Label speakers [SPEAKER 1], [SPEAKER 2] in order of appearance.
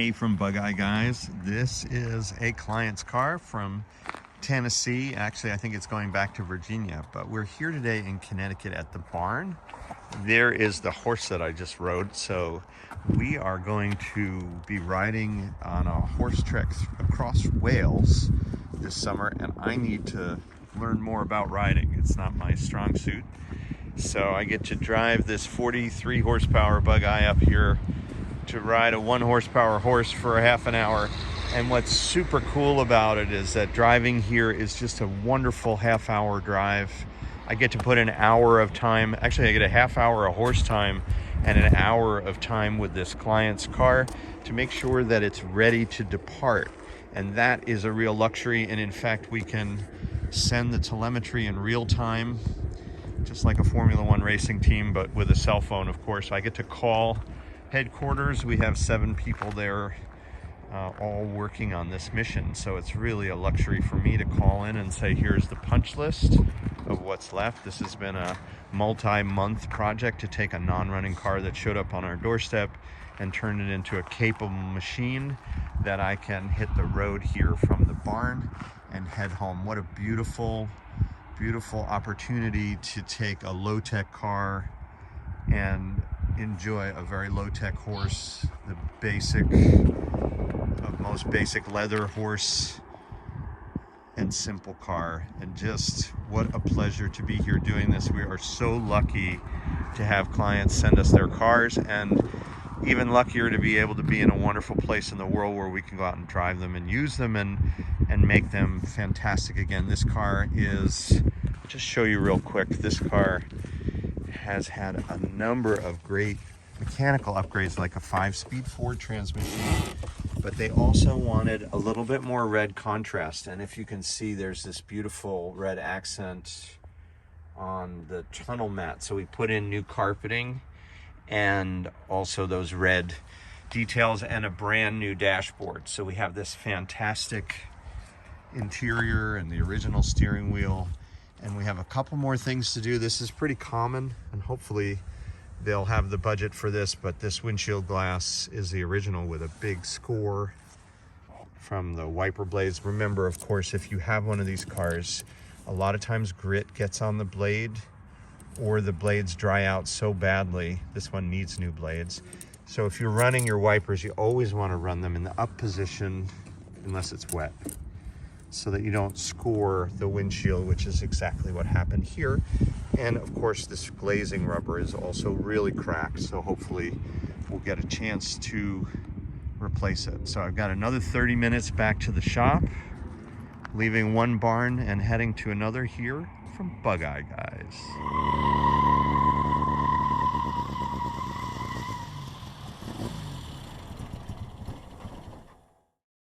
[SPEAKER 1] Hey from Bugeyeguys. This is a client's car from Tennessee. Actually, I think it's going back to Virginia, but we're here today in Connecticut at the barn. There is the horse that I just rode. So we are going to be riding on a horse trek across Wales this summer, and I need to learn more about riding. It's not my strong suit. So I get to drive this 43 horsepower Bugeye up here to ride a 1 horsepower horse for a half an hour. And what's super cool about it is that driving here is just a wonderful half-hour drive. I get to put an hour of time, actually I get a half hour of horse time and an hour of time with this client's car to make sure that it's ready to depart. And that is a real luxury. And in fact, we can send the telemetry in real time, just like a Formula One racing team, but with a cell phone, of course. I get to call headquarters. We have 7 people there, all working on this mission. So it's really a luxury for me to call in and say, here's the punch list of what's left. This has been a multi-month project to take a non-running car that showed up on our doorstep and turn it into a capable machine that I can hit the road here from the barn and head home. What a beautiful, beautiful opportunity to take a low-tech car and enjoy a very low-tech horse, the basic of most basic leather horse and simple car. And just what a pleasure to be here doing this. We are so lucky to have clients send us their cars, and even luckier to be able to be in a wonderful place in the world where we can go out and drive them and use them and make them fantastic again. This car is, I'll just show you real quick, this car has had a number of great mechanical upgrades, like a 5-speed Ford transmission, but they also wanted a little bit more red contrast. And if you can see, there's this beautiful red accent on the tunnel mat. So we put in new carpeting and also those red details and a brand new dashboard. So we have this fantastic interior and the original steering wheel. And we have a couple more things to do. This is pretty common, and hopefully they'll have the budget for this, but this windshield glass is the original with a big score from the wiper blades. Remember, of course, if you have one of these cars, a lot of times grit gets on the blade or the blades dry out so badly. This one needs new blades. So if you're running your wipers, you always want to run them in the up position unless it's wet, so that you don't score the windshield, which is exactly what happened here. And of course, this glazing rubber is also really cracked, so hopefully we'll get a chance to replace it. So I've got another 30 minutes back to the shop, leaving one barn and heading to another here from Bugeyeguys.